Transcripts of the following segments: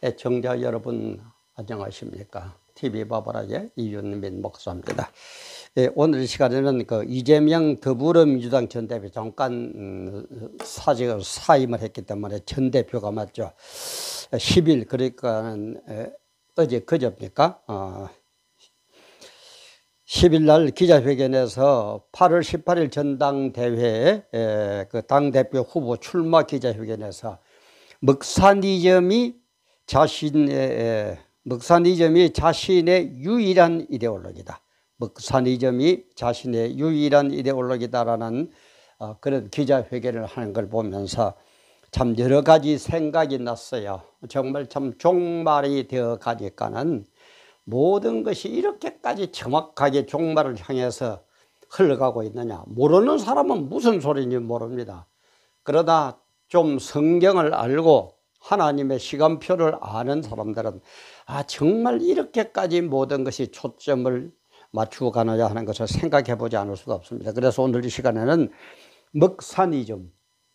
애청자 여러분 안녕하십니까? TV바보라의 이윤민 목사입니다. 오늘 이 시간에는 이재명 더불어민주당 전 대표 잠깐 사임을 했기 때문에 전 대표가 맞죠. 10일 그러니까는 어제 그저입니까? 10일 날 기자회견에서 8월 18일 전당대회에 그 당대표 후보 출마 기자회견에서 먹사니즘이 자신의 유일한 이데올로기다. 먹사니즘이 자신의 유일한 이데올로기다라는 그런 기자회견을 하는 걸 보면서 참 여러 가지 생각이 났어요. 정말 참 종말이 되어 가니까는 모든 것이 이렇게까지 정확하게 종말을 향해서 흘러가고 있느냐. 모르는 사람은 무슨 소리인지 모릅니다. 그러나 좀 성경을 알고 하나님의 시간표를 아는 사람들은 정말 이렇게까지 모든 것이 초점을 맞추고 가느냐 하는 것을 생각해 보지 않을 수가 없습니다. 그래서 오늘 이 시간에는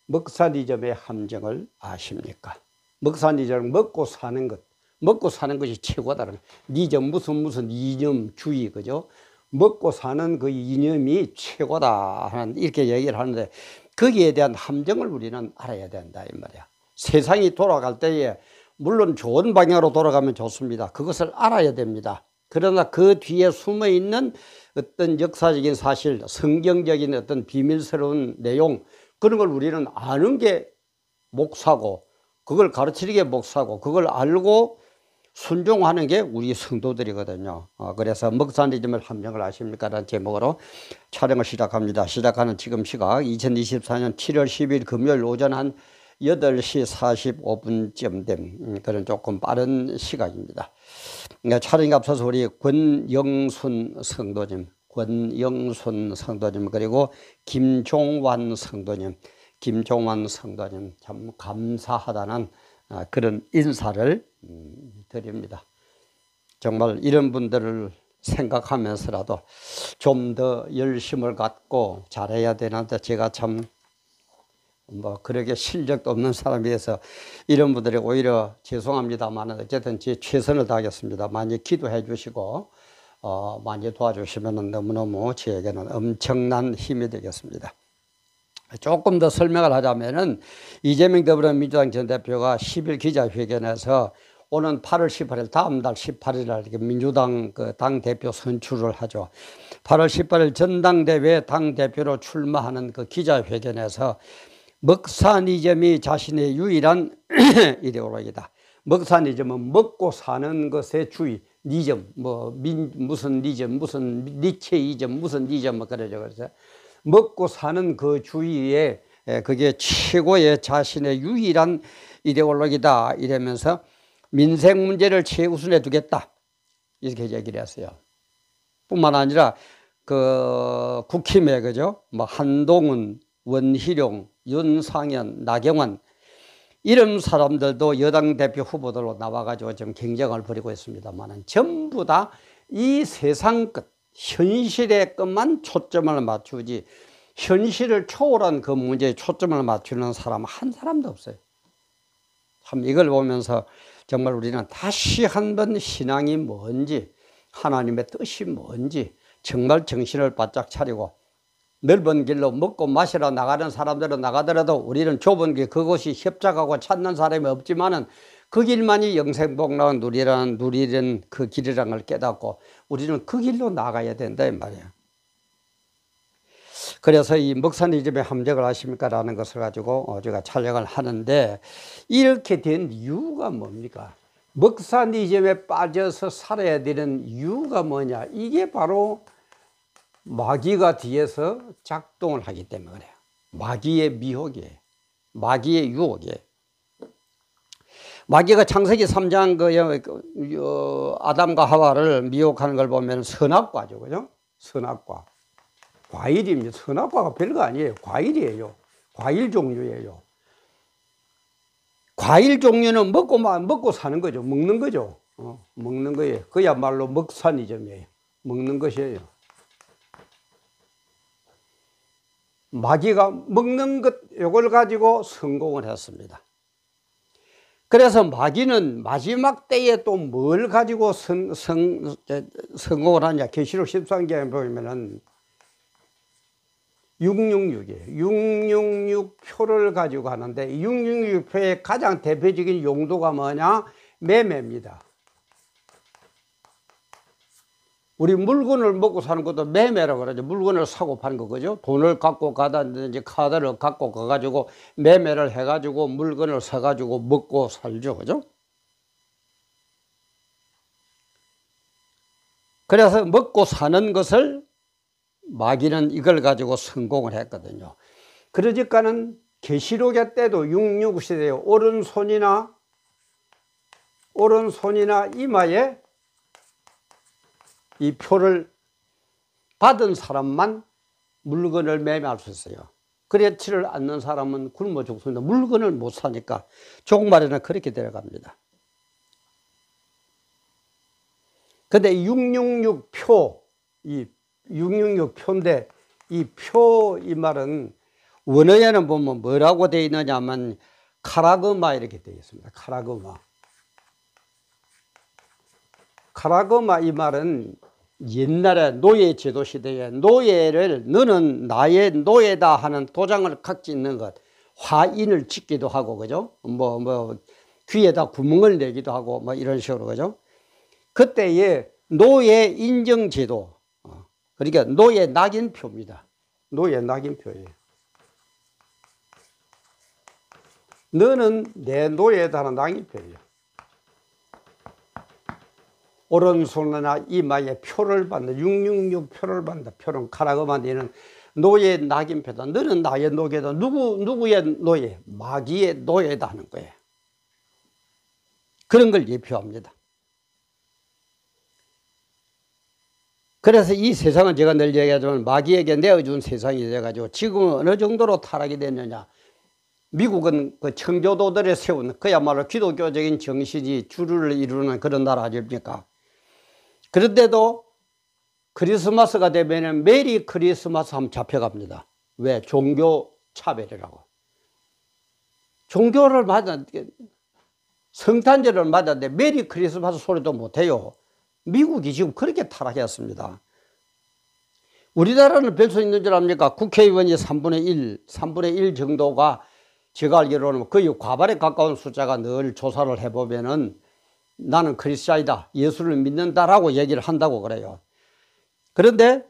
먹사니즘의 함정을 아십니까? 먹사니즘은 먹고 사는 것, 먹고 사는 것이 최고다라는 니즘 무슨 이념주의, 그죠? 먹고 사는 그 이념이 최고다 하는 이렇게 얘기를 하는데 거기에 대한 함정을 우리는 알아야 된다 이 말이야. 세상이 돌아갈 때에 물론 좋은 방향으로 돌아가면 좋습니다. 그것을 알아야 됩니다. 그러나 그 뒤에 숨어 있는 어떤 역사적인 사실, 성경적인 어떤 비밀스러운 내용, 그런 걸 우리는 아는 게 목사고, 그걸 가르치는 게 목사고, 그걸 알고 순종하는 게 우리 성도들이거든요. 그래서 먹사니즘의 함정을 아십니까? 라는 제목으로 촬영을 시작합니다. 시작하는 지금 시각 2024년 7월 10일 금요일 오전 한 8시 45분쯤 된 그런 조금 빠른 시각입니다. 촬영에 앞서서 우리 권영순 성도님 그리고 김종환 성도님 참 감사하다는 그런 인사를 드립니다. 정말 이런 분들을 생각하면서라도 좀 더 열심을 갖고 잘해야 되는데 제가 참 그렇게 실력도 없는 사람이어서 이런 분들이 오히려 죄송합니다만 어쨌든 제 최선을 다하겠습니다. 많이 기도해 주시고 많이 도와주시면 너무너무 저에게는 엄청난 힘이 되겠습니다. 조금 더 설명을 하자면은 이재명 더불어민주당 전 대표가 10일 기자회견에서 오는 8월 18일 다음 달 18일 날 민주당 그 당대표 선출을 하죠. 8월 18일 전당대회 당대표로 출마하는 그 기자회견에서 먹사니즘이 자신의 유일한 이데올로기다. 먹사니즘은 먹고 사는 것의 주의, 니즘, 무슨 니즘, 무슨 니체이즘, 무슨 니즘, 그러죠. 그래서 먹고 사는 그 주의에 그게 최고의 자신의 유일한 이데올로기다. 이러면서 민생 문제를 최우선에 두겠다. 이렇게 얘기를 했어요. 뿐만 아니라 그 국힘에 그죠? 한동훈, 원희룡, 윤상현, 나경원 이런 사람들도 여당 대표 후보들로 나와가지고 지금 경쟁을 벌이고 있습니다만 전부 다 이 세상 것, 현실의 것만 초점을 맞추지 현실을 초월한 그 문제에 초점을 맞추는 사람 한 사람도 없어요. 참 이걸 보면서 정말 우리는 다시 한번 신앙이 뭔지 하나님의 뜻이 뭔지 정말 정신을 바짝 차리고 넓은 길로 먹고 마시러 나가는 사람들은 나가더라도 우리는 좁은 길 그곳이 협착하고 찾는 사람이 없지만은 그 길만이 영생복락을 누리는 그 길이라는 걸 깨닫고 우리는 그 길로 나가야 된다 이 말이에요. 그래서 이 먹사니즘의 함정을 아십니까? 라는 것을 가지고 제가 촬영을 하는데 이렇게 된 이유가 뭡니까? 먹사니즘에 빠져서 살아야 되는 이유가 뭐냐? 이게 바로 마귀가 뒤에서 작동을 하기 때문에 그래요. 마귀의 미혹이에요. 마귀의 유혹이에요. 마귀가 창세기 3장 아담과 하와를 미혹하는 걸 보면 선악과죠. 그죠? 선악과. 과일입니다. 선악과가 별거 아니에요. 과일이에요. 과일 종류예요. 과일 종류는 먹고 사는 거죠. 먹는 거죠. 먹는 거예요. 그야말로 먹사니즘이에요. 먹는 것이에요. 마귀가 먹는 것, 요걸 가지고 성공을 했습니다. 그래서 마귀는 마지막 때에 또 뭘 가지고 성공을 하냐. 계시록 13장에 보면은 666이에요. 666표를 가지고 하는데 666표의 가장 대표적인 용도가 뭐냐? 매매입니다. 우리 물건을 먹고 사는 것도 매매라고 그러죠. 물건을 사고 파는 거, 그죠? 돈을 갖고 가다든지 카드를 갖고 가가지고 매매를 해가지고 물건을 사가지고 먹고 살죠. 그죠? 그래서 먹고 사는 것을 마귀는 이걸 가지고 성공을 했거든요. 그러니까는 계시록의 때도 666 시대에 오른손이나 이마에 이 표를 받은 사람만 물건을 매매할 수 있어요. 그렇지를 않는 사람은 굶어 죽습니다. 물건을 못 사니까 종말에는 그렇게 데려갑니다. 근데 666표, 이 666표인데 이 말은 원어에는 보면 뭐라고 되어 있느냐면 카라그마 이렇게 되어 있습니다. 카라그마 이 말은 옛날에 노예 제도 시대에 노예를 너는 나의 노예다 하는 도장을 각지 있는 것, 화인을 찍기도 하고, 그죠? 귀에다 구멍을 내기도 하고, 이런 식으로, 그죠? 그때의 노예 인정 제도, 그러니까 노예 낙인표입니다. 노예 낙인표예요. 너는 내 노예다는 낙인표예요. 오른손이나 이마에 표를 받는 666 표를 받는다. 표는 카라그마 되는 노예 낙인표다. 너는 나의 노예다. 누구의 노예? 마귀의 노예다 하는 거예요. 그런 걸 예표합니다. 그래서 이 세상은 제가 늘 얘기하지만 마귀에게 내어준 세상이 돼가지고 지금 어느 정도로 타락이 됐느냐. 미국은 그 청교도들이 세운 그야말로 기독교적인 정신이 주를 이루는 그런 나라 아닙니까? 그런데도 크리스마스가 되면 메리 크리스마스 하면 잡혀갑니다. 왜? 종교 차별이라고. 종교를 성탄절을 맞았는데 메리 크리스마스 소리도 못해요. 미국이 지금 그렇게 타락했습니다. 우리나라는 별 수 있는 줄 압니까? 국회의원이 3분의 1 정도가 제가 알기로는 거의 과반에 가까운 숫자가 늘 조사를 해보면은 나는 크리스찬이다, 예수를 믿는다라고 얘기를 한다고 그래요. 그런데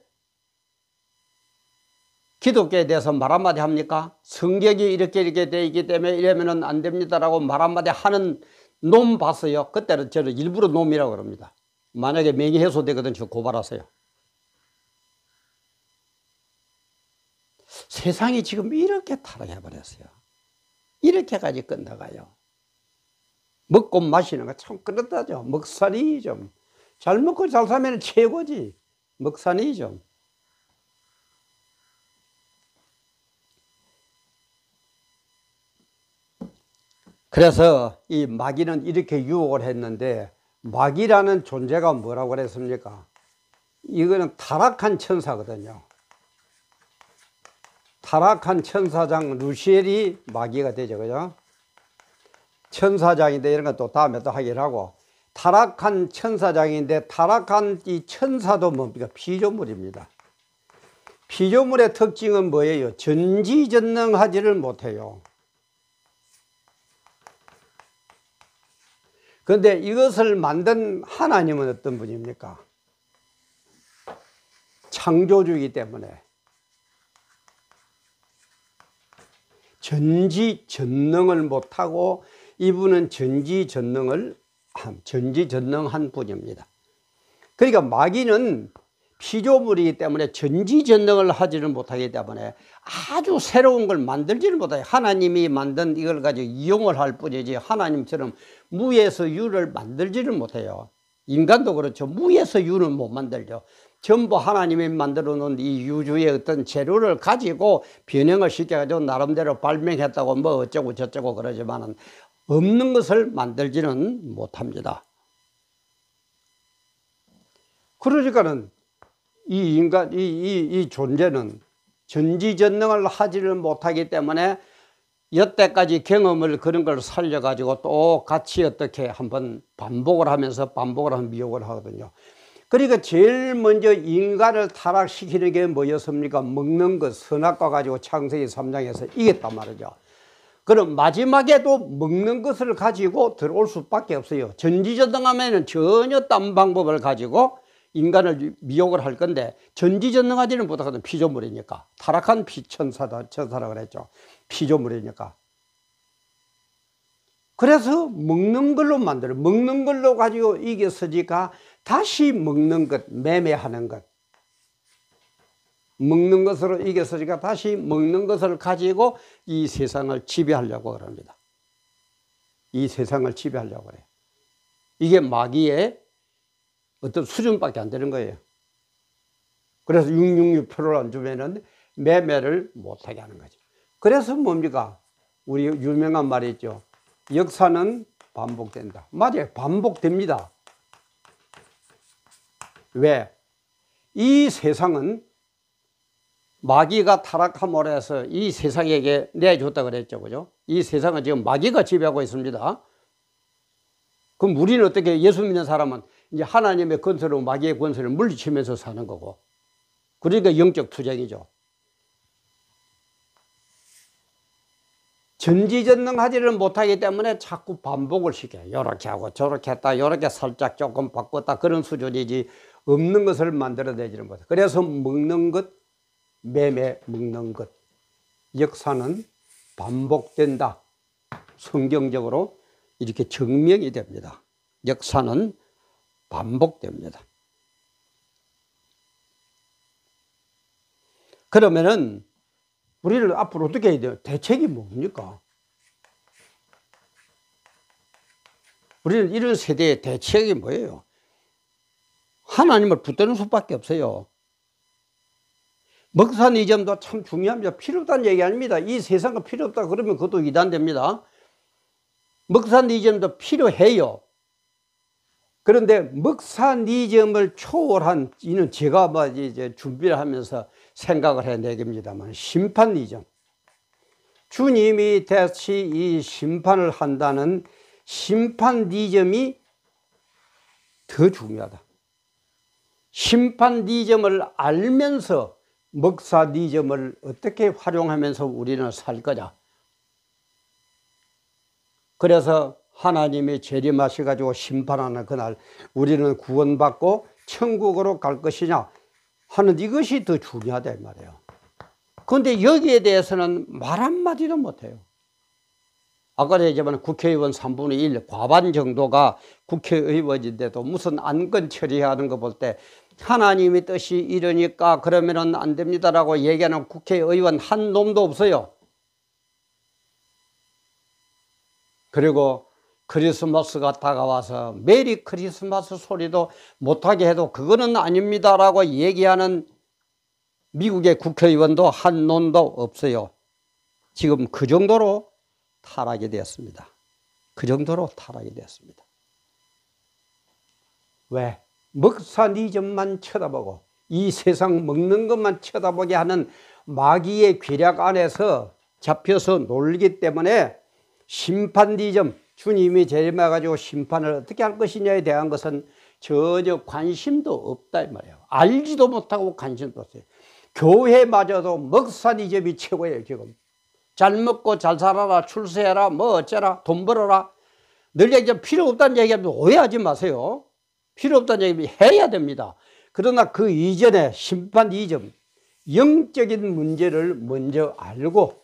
기독교에 대해서 말 한마디 합니까? 성경이 이렇게 돼 있기 때문에 이러면은 안 됩니다라고 말 한마디 하는 놈 봤어요. 그때는 저는 일부러 놈이라고 그럽니다. 만약에 명예훼손되거든 저 고발하세요. 세상이 지금 이렇게 타락해버렸어요. 이렇게까지 끝나가요. 먹고 마시는 거 참 그렇다죠. 먹사리 좀. 잘 먹고 잘 사면 최고지. 먹사리 좀. 그래서 이 마귀는 이렇게 유혹을 했는데 마귀라는 존재가 뭐라고 그랬습니까? 이거는 타락한 천사거든요. 타락한 천사장 루시엘이 마귀가 되죠. 그죠? 천사장인데 이런 것도 다음에 또 하기를 하고, 타락한 천사장인데 타락한 이 천사도 뭡니까? 피조물입니다. 피조물의 특징은 뭐예요? 전지전능하지를 못해요. 그런데 이것을 만든 하나님은 어떤 분입니까? 창조주이기 때문에 전지전능을 못하고 이분은 전지전능한 분입니다. 그러니까 마귀는 피조물이기 때문에 전지전능을 하지를 못하기 때문에 아주 새로운 걸 만들지를 못해요. 하나님이 만든 이걸 가지고 이용을 할 뿐이지 하나님처럼 무에서 유를 만들지를 못해요. 인간도 그렇죠. 무에서 유는 못 만들죠. 전부 하나님이 만들어 놓은 이 유주의 어떤 재료를 가지고 변형을 시켜가지고 나름대로 발명했다고 뭐 어쩌고 저쩌고 그러지만은 없는 것을 만들지는 못합니다. 그러니까는 이 인간, 이 존재는 전지전능을 하지를 못하기 때문에 여태까지 경험을 그런 걸 살려가지고 또 같이 어떻게 한번 반복을 하면서 미혹을 하거든요. 그러니까 제일 먼저 인간을 타락시키는 게 뭐였습니까? 먹는 것, 선악과 가지고 창세기 3장에서 이겼단 말이죠. 그럼 마지막에도 먹는 것을 가지고 들어올 수밖에 없어요. 전지전능하면 전혀 딴 방법을 가지고 인간을 미혹을 할 건데, 전지전능하지는 못하거든. 피조물이니까. 타락한 천사라 그랬죠. 피조물이니까. 그래서 먹는 걸로 만들어. 먹는 걸로 가지고 이겼으니까 다시 먹는 것, 매매하는 것. 먹는 것으로 이겼으니까 다시 먹는 것을 가지고 이 세상을 지배하려고 그럽니다. 이 세상을 지배하려고 그래요. 이게 마귀의 어떤 수준밖에 안 되는 거예요. 그래서 666표를 안 주면은 매매를 못하게 하는 거죠. 그래서 뭡니까? 우리 유명한 말이 있죠. 역사는 반복된다. 맞아요. 반복됩니다. 왜? 이 세상은 마귀가 타락함으로 해서 이 세상에게 내줬다 그랬죠. 그죠? 이 세상은 지금 마귀가 지배하고 있습니다. 그럼 우리는 어떻게, 예수 믿는 사람은 이제 하나님의 권세로 마귀의 권세를 물리치면서 사는 거고. 그러니까 영적 투쟁이죠. 전지전능하지를 못하기 때문에 자꾸 반복을 시켜요. 이렇게 하고 저렇게 했다, 이렇게 살짝 조금 바꿨다, 그런 수준이지 없는 것을 만들어내지는 못해요. 그래서 먹는 것, 매매 먹는 것, 역사는 반복된다. 성경적으로 이렇게 증명이 됩니다. 역사는 반복됩니다. 그러면은 우리를 앞으로 어떻게 해야 돼요? 대책이 뭡니까? 우리는 이런 세대의 대책이 뭐예요? 하나님을 붙드는 수밖에 없어요. 먹사니즘도 참 중요합니다. 필요 없다는 얘기 아닙니다. 이 세상은 필요 없다 그러면 그것도 이단됩니다. 먹사니즘도 필요해요. 그런데 먹사니즘을 초월한, 이는 제가 이제 준비를 하면서 생각을 해내깁니다만, 심판니즘. 주님이 다시 이 심판을 한다는 심판니즘이 더 중요하다. 심판니즘을 알면서 먹사니즘을 어떻게 활용하면서 우리는 살 거냐. 그래서 하나님이 재림하셔가지고 심판하는 그날 우리는 구원받고 천국으로 갈 것이냐 하는 이것이 더 중요하다 이 말이에요. 그런데 여기에 대해서는 말 한마디도 못해요. 아까 얘기했지만 국회의원 3분의 1 과반 정도가 국회의원인데도 무슨 안건 처리하는 거 볼 때 하나님의 뜻이 이러니까 그러면은 안 됩니다라고 얘기하는 국회의원 한 놈도 없어요. 그리고 크리스마스가 다가와서 메리 크리스마스 소리도 못하게 해도 그거는 아닙니다라고 얘기하는 미국의 국회의원도 한 놈도 없어요. 지금 그 정도로 타락이 되었습니다. 그 정도로 타락이 되었습니다. 왜? 먹사니즘만 쳐다보고 이 세상 먹는 것만 쳐다보게 하는 마귀의 괴력 안에서 잡혀서 놀기 때문에 심판니즘, 주님이 재림해가지고 심판을 어떻게 할 것이냐에 대한 것은 전혀 관심도 없다 이 말이에요. 알지도 못하고 관심도 없어요. 교회마저도 먹사니즘이 최고예요. 지금 잘 먹고 잘 살아라, 출세해라, 뭐 어쩌라, 돈 벌어라. 늘 얘기하면 필요 없다는 얘기하면 오해하지 마세요. 필요 없다는 얘기 해야 됩니다. 그러나 그 이전에 심판니즘, 영적인 문제를 먼저 알고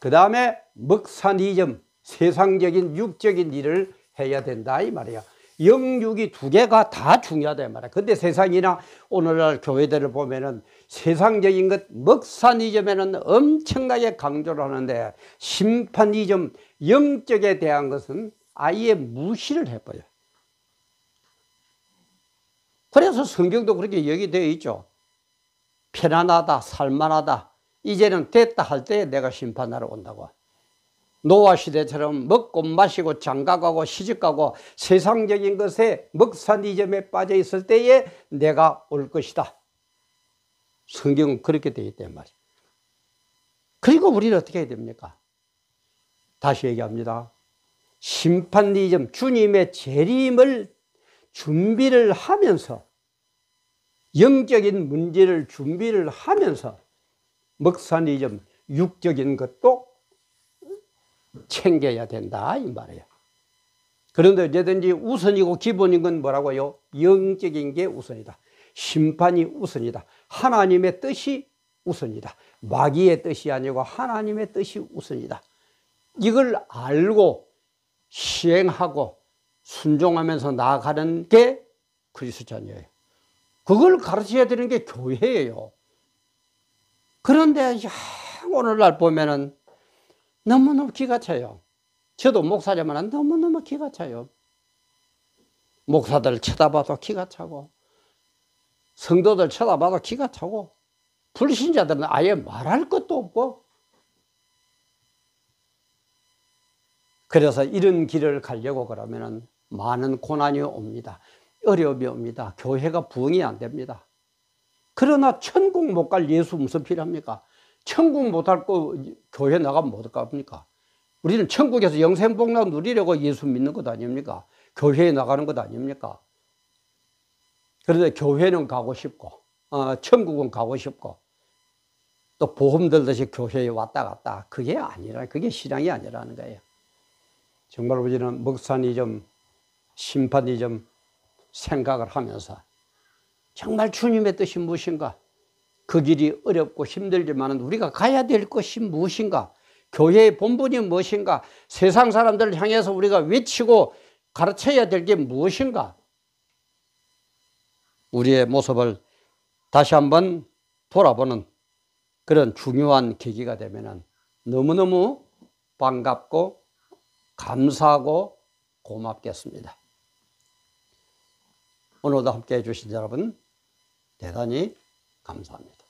그 다음에 먹사니즘, 세상적인 육적인 일을 해야 된다 이 말이야. 영육이 두 개가 다 중요하다 이 말이야. 근데 세상이나 오늘날 교회들을 보면은 세상적인 것, 먹사니즘에는 엄청나게 강조를 하는데 심판니즘, 영적에 대한 것은 아예 무시를 해버려요. 그래서 성경도 그렇게 얘기되어 있죠. 편안하다, 살만하다. 이제는 됐다 할 때 내가 심판하러 온다고. 노아 시대처럼 먹고 마시고 장가가고 시집가고 세상적인 것에 먹사니즘에 빠져 있을 때에 내가 올 것이다. 성경은 그렇게 되어 있단 말이에요. 그리고 우리는 어떻게 해야 됩니까? 다시 얘기합니다. 심판이점, 주님의 재림을 준비를 하면서, 영적인 문제를 준비를 하면서 먹사니점, 육적인 것도 챙겨야 된다 이 말이에요. 그런데 언제든지 우선이고 기본인 건 뭐라고요? 영적인 게 우선이다. 심판이 우선이다. 하나님의 뜻이 우선이다. 마귀의 뜻이 아니고 하나님의 뜻이 우선이다. 이걸 알고 시행하고 순종하면서 나아가는 게 그리스도자녀예요. 그걸 가르쳐야 되는 게 교회예요. 그런데 오늘날 보면은 너무너무 기가 차요. 저도 목사지만 너무너무 기가 차요. 목사들 쳐다봐도 기가 차고, 성도들 쳐다봐도 기가 차고, 불신자들은 아예 말할 것도 없고. 그래서 이런 길을 가려고 그러면은 많은 고난이 옵니다. 어려움이 옵니다. 교회가 부흥이 안 됩니다. 그러나 천국 못 갈 예수 무슨 필요합니까? 천국 못 갈 거 교회 나가면 못 갑니까? 우리는 천국에서 영생복락 누리려고 예수 믿는 것 아닙니까? 교회에 나가는 것 아닙니까? 그런데 교회는 가고 싶고, 천국은 가고 싶고, 또 보험 들듯이 교회에 왔다 갔다. 그게 아니라, 그게 신앙이 아니라는 거예요. 정말 우리는 목사니 좀, 심판이 좀 생각을 하면서 정말 주님의 뜻이 무엇인가? 그 길이 어렵고 힘들지만 우리가 가야 될 것이 무엇인가? 교회의 본분이 무엇인가? 세상 사람들을 향해서 우리가 외치고 가르쳐야 될 게 무엇인가? 우리의 모습을 다시 한번 돌아보는 그런 중요한 계기가 되면 너무너무 반갑고 감사하고 고맙겠습니다. 오늘도 함께해 주신 여러분 대단히 감사합니다.